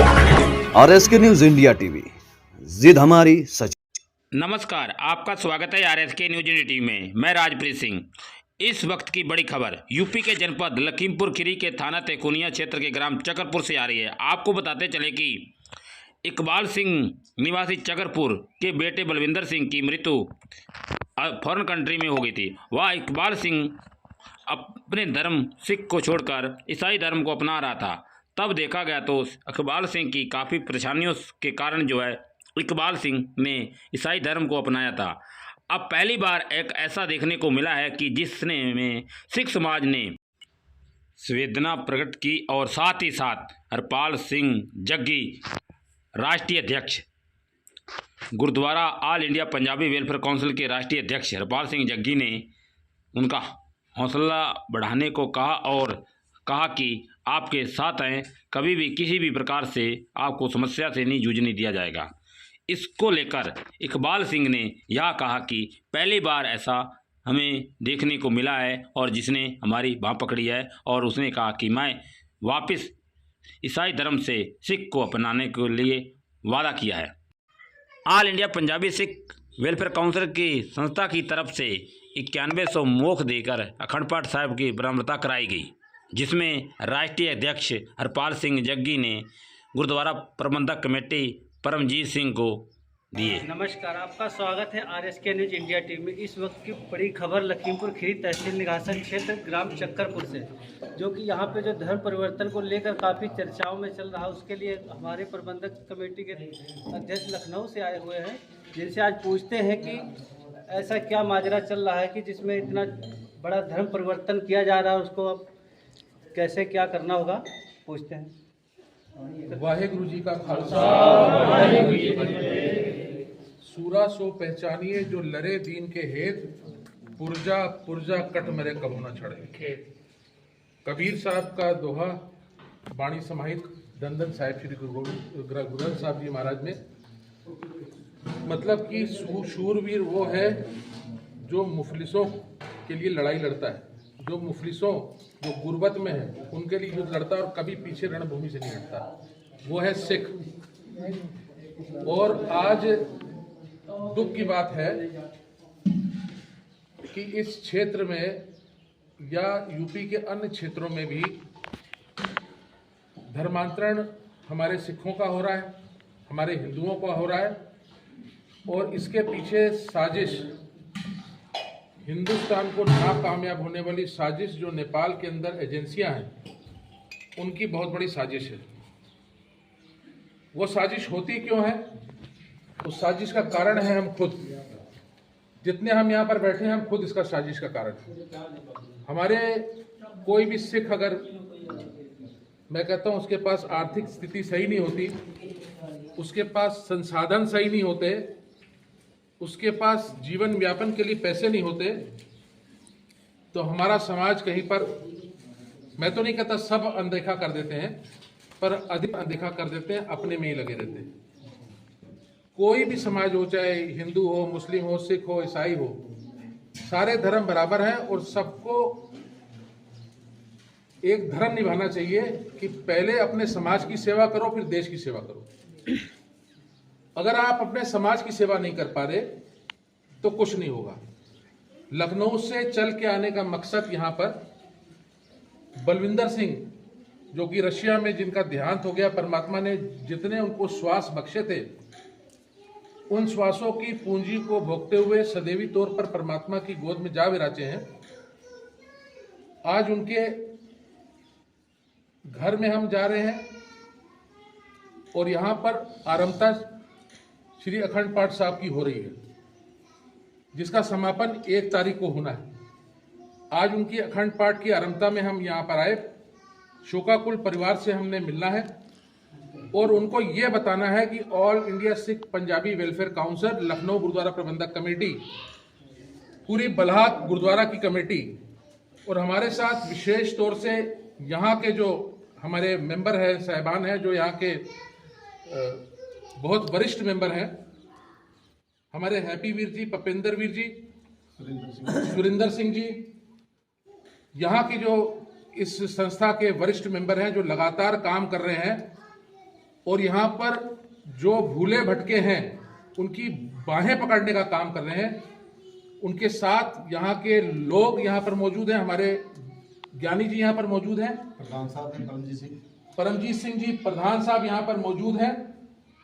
RSK news India TV, जिद हमारी सच। नमस्कार, आपका स्वागत है RSK न्यूज इंडिया टीवी में। मैं राजप्रीत सिंह। इस वक्त की बड़ी खबर यूपी के जनपद लखीमपुर खीरी के थाना तेकुनिया क्षेत्र के ग्राम चकरपुर से आ रही है। आपको बताते चले कि इकबाल सिंह निवासी चकरपुर के बेटे बलविंदर सिंह की मृत्यु फॉरेन कंट्री में हो गई थी। वह इकबाल सिंह अपने धर्म सिख को छोड़कर ईसाई धर्म को अपना रहा था। तब देखा गया तो इकबाल सिंह की काफ़ी परेशानियों के कारण जो है इकबाल सिंह ने ईसाई धर्म को अपनाया था। अब पहली बार एक ऐसा देखने को मिला है कि जिसने में सिख समाज ने संवेदना प्रकट की और साथ ही साथ हरपाल सिंह जग्गी राष्ट्रीय अध्यक्ष gurdwara all India Punjabi welfare council के राष्ट्रीय अध्यक्ष हरपाल सिंह जग्गी ने उनका हौसला बढ़ाने को कहा और कहा कि आपके साथ हैं, कभी भी किसी भी प्रकार से आपको समस्या से नहीं जूझने दिया जाएगा। इसको लेकर इकबाल सिंह ने यह कहा कि पहली बार ऐसा हमें देखने को मिला है और जिसने हमारी बाँह पकड़ी है, और उसने कहा कि मैं वापस ईसाई धर्म से सिख को अपनाने के लिए वादा किया है। All India Punjabi Sikh welfare council की संस्था की तरफ से 9100 मोख देकर अखंड पाठ साहिब की बरामदता कराई गई, जिसमें राष्ट्रीय अध्यक्ष हरपाल सिंह जग्गी ने गुरुद्वारा प्रबंधक कमेटी परमजीत सिंह को दिए। नमस्कार, आपका स्वागत है RSK न्यूज इंडिया टीवी में। इस वक्त की बड़ी खबर लखीमपुर खीरी तहसील निगासन क्षेत्र ग्राम चक्करपुर से, जो कि यहाँ पे जो धर्म परिवर्तन को लेकर काफ़ी चर्चाओं में चल रहा है, उसके लिए हमारे प्रबंधक कमेटी के अध्यक्ष लखनऊ से आए हुए हैं, जिनसे आज पूछते हैं कि ऐसा क्या माजरा चल रहा है कि जिसमें इतना बड़ा धर्म परिवर्तन किया जा रहा है, उसको अब कैसे क्या करना होगा, पूछते हैं। वाहेगुरु जी का खालसा, सूरा सो पहचानिए जो लरे दीन के हेत, पुरजा पुरजा कट मरे कबू न छड़े। कबीर साहब का दोहा बाणी समाहित दंदन साहिब श्री गुरु ग्रंथ साहब जी महाराज में, मतलब कि शूरवीर वो है जो मुफलिसों के लिए लड़ाई लड़ता है, जो मुफलिसों जो गुर्बत में है उनके लिए युद्ध लड़ता है और कभी पीछे रणभूमि से नहीं हटता, वो है सिख। और आज दुख की बात है कि इस क्षेत्र में या यूपी के अन्य क्षेत्रों में भी धर्मांतरण हमारे सिखों का हो रहा है, हमारे हिंदुओं का हो रहा है, और इसके पीछे साजिश, हिंदुस्तान को नाकामयाब होने वाली साजिश जो नेपाल के अंदर एजेंसियां हैं, उनकी बहुत बड़ी साजिश है। वो साजिश होती क्यों है? उस साजिश का कारण है हम खुद। जितने हम यहाँ पर बैठे हैं, हम खुद इसका साजिश का कारण है। हमारे कोई भी सिख, अगर मैं कहता हूँ उसके पास आर्थिक स्थिति सही नहीं होती, उसके पास संसाधन सही नहीं होते, उसके पास जीवन व्यापन के लिए पैसे नहीं होते, तो हमारा समाज कहीं पर, मैं तो नहीं कहता सब अनदेखा कर देते हैं, पर अधिक अनदेखा कर देते हैं, अपने में ही लगे रहते हैं। कोई भी समाज हो, चाहे हिंदू हो, मुस्लिम हो, सिख हो, ईसाई हो, सारे धर्म बराबर हैं और सबको एक धर्म निभाना चाहिए कि पहले अपने समाज की सेवा करो, फिर देश की सेवा करो। अगर आप अपने समाज की सेवा नहीं कर पा रहे तो कुछ नहीं होगा। लखनऊ से चल के आने का मकसद यहाँ पर बलविंदर सिंह, जो कि रशिया में जिनका देहांत हो गया, परमात्मा ने जितने उनको श्वास बख्शे थे, उन श्वासों की पूंजी को भोगते हुए सदैवी तौर पर परमात्मा की गोद में जा विराजे हैं। आज उनके घर में हम जा रहे हैं और यहाँ पर आरंभता श्री अखंड पाठ साहब की हो रही है, जिसका समापन 1 तारीख को होना है। आज उनकी अखंड पाठ की आरंभता में हम यहाँ पर आए, शोकाकुल परिवार से हमने मिलना है और उनको ये बताना है कि all India Sikh Punjabi welfare council, Lucknow gurdwara प्रबंधक कमेटी, पूरी बलहाक गुरुद्वारा की कमेटी और हमारे साथ विशेष तौर से यहाँ के जो हमारे मेंबर हैं, साहिबान हैं, जो यहाँ के बहुत वरिष्ठ मेंबर हैं, हमारे हैप्पी वीर जी, पपेंद्र वीर जी, सुरिंदर सिंह जी, यहाँ की जो इस संस्था के वरिष्ठ मेंबर हैं, जो लगातार काम कर रहे हैं और यहाँ पर जो भूले भटके हैं उनकी बाहें पकड़ने का काम कर रहे हैं। उनके साथ यहाँ के लोग यहाँ पर मौजूद हैं। हमारे ज्ञानी जी यहाँ पर मौजूद हैं, प्रधान साहब हैं परमजीत सिंह जी प्रधान साहब यहाँ पर मौजूद हैं,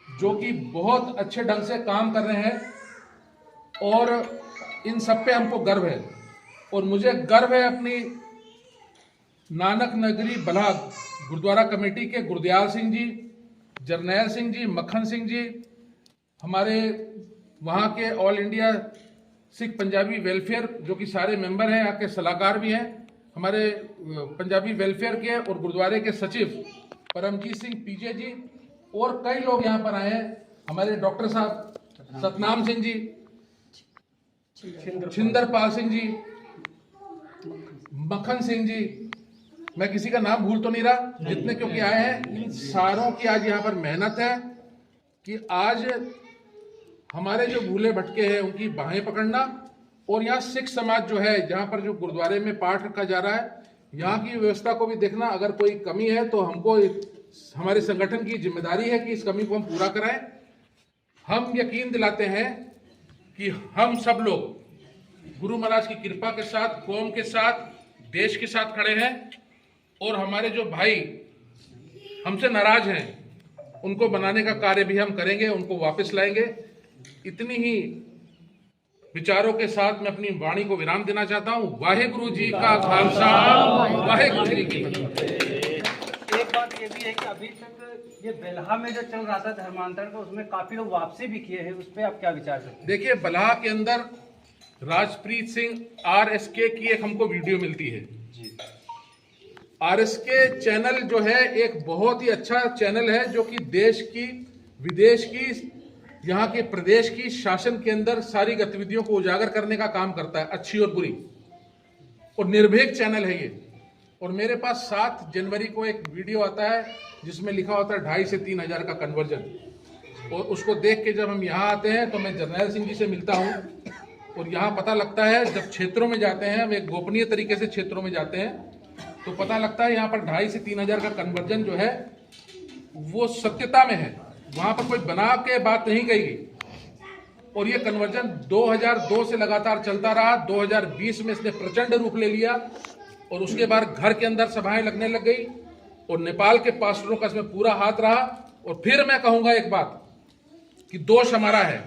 जो कि बहुत अच्छे ढंग से काम कर रहे हैं और इन सब पे हमको गर्व है। और मुझे गर्व है अपनी नानक नगरी बल्हा गुरुद्वारा कमेटी के गुरदयाल सिंह जी, जरनैल सिंह जी, मक्खन सिंह जी, हमारे वहाँ के all India Sikh Punjabi welfare जो कि सारे मेंबर हैं, यहाँ के सलाहकार भी हैं, हमारे पंजाबी वेलफेयर के और गुरुद्वारे के सचिव परमजीत सिंह पीजे जी, और कई लोग यहाँ पर आए हैं। हमारे डॉक्टर साहब सतनाम सिंह जी, छिंदरपाल सिंह जी, मक्खन सिंह जी, मैं किसी का नाम भूल तो नहीं रहा, जितने क्योंकि आए हैं, इन सारों की आज यहाँ पर मेहनत है कि आज हमारे जो भूले भटके हैं उनकी बाहें पकड़ना। और यहाँ सिख समाज जो है, जहाँ पर जो गुरुद्वारे में पाठ रखा जा रहा है, यहाँ की व्यवस्था को भी देखना। अगर कोई कमी है तो हमको, हमारे संगठन की जिम्मेदारी है कि इस कमी को हम पूरा कराएं। हम यकीन दिलाते हैं कि हम सब लोग गुरु महाराज की कृपा के साथ, कौम के साथ, देश के साथ खड़े हैं। और हमारे जो भाई हमसे नाराज हैं उनको बनाने का कार्य भी हम करेंगे, उनको वापस लाएंगे। इतनी ही विचारों के साथ मैं अपनी वाणी को विराम देना चाहता हूं। वाहेगुरु जी का खालसा, वाहेगुरु जी की फतेह। एक बात ये भी है कि अभी तक ये बेल्हा में जो चल रहा था धर्मांतरण का, उसमें काफी लोग वापसी भी किए हैं, उस पर आप क्या विचार करते हैं? देखिए, बल्हा के अंदर राजप्रीत सिंह RSK की एक हमको वीडियो मिलती है। RSK चैनल जो है एक बहुत ही अच्छा चैनल है, जो कि देश की, विदेश की, यहाँ के प्रदेश की शासन के अंदर सारी गतिविधियों को उजागर करने का काम करता है, अच्छी और बुरी, और निर्भीक चैनल है ये। और मेरे पास 7 जनवरी को एक वीडियो आता है जिसमें लिखा होता है 2,500 से 3,000 का कन्वर्जन। और उसको देख के जब हम यहाँ आते हैं तो मैं जरनैल सिंह जी से मिलता हूँ, और यहाँ पता लगता है, जब क्षेत्रों में जाते हैं, हम एक गोपनीय तरीके से क्षेत्रों में जाते हैं, तो पता लगता है यहाँ पर 2,500 से 3,000 का कन्वर्जन जो है वो सत्यता में है। वहां पर कोई बना के बात नहीं कही गई। और ये कन्वर्जन 2002 से लगातार चलता रहा। 2020 में इसने प्रचंड रूप ले लिया, और उसके बाद घर के अंदर सभाएं लगने लग गई, और नेपाल के पास्टरों का इसमें पूरा हाथ रहा। और फिर मैं कहूंगा एक बात कि दोष हमारा है,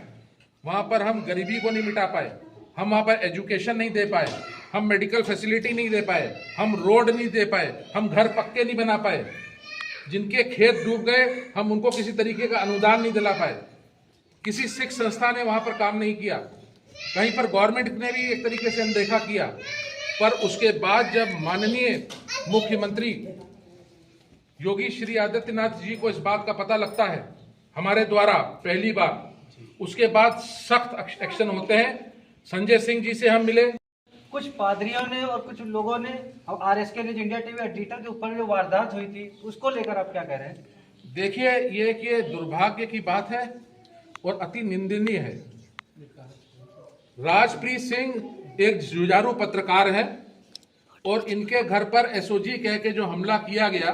वहां पर हम गरीबी को नहीं मिटा पाए, हम वहां पर एजुकेशन नहीं दे पाए, हम मेडिकल फैसिलिटी नहीं दे पाए, हम रोड नहीं दे पाए, हम घर पक्के नहीं बना पाए, जिनके खेत डूब गए हम उनको किसी तरीके का अनुदान नहीं दिला पाए। किसी सिख संस्था ने वहां पर काम नहीं किया, कहीं पर गवर्नमेंट ने भी एक तरीके से अनदेखा किया। पर उसके बाद जब माननीय मुख्यमंत्री योगी श्री आदित्यनाथ जी को इस बात का पता लगता है हमारे द्वारा पहली बार, उसके बाद सख्त एक्शन होते हैं। संजय सिंह जी से हम मिले, कुछ पादरियों ने और कुछ लोगों ने RSK news India TV editor के ऊपर जो वारदात हुई थी उसको लेकर आप क्या कह रहे हैं? देखिए, ये दुर्भाग्य की बात है और अति निंदनीय है। राजप्रीत सिंह एक जुझारू पत्रकार है, और इनके घर पर SOG कह के जो हमला किया गया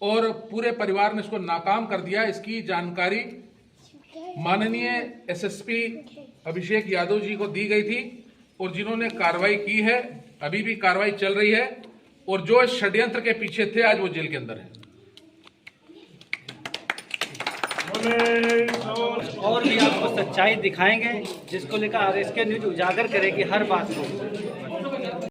और पूरे परिवार ने इसको नाकाम कर दिया, इसकी जानकारी माननीय SSP अभिषेक यादव जी को दी गई थी, और जिन्होंने कार्रवाई की है, अभी भी कार्रवाई चल रही है, और जो इस षड्यंत्र के पीछे थे आज वो जेल के अंदर है। और भी आपको सच्चाई दिखाएंगे, जिसको लेकर RSK न्यूज उजागर करेगी हर बात को।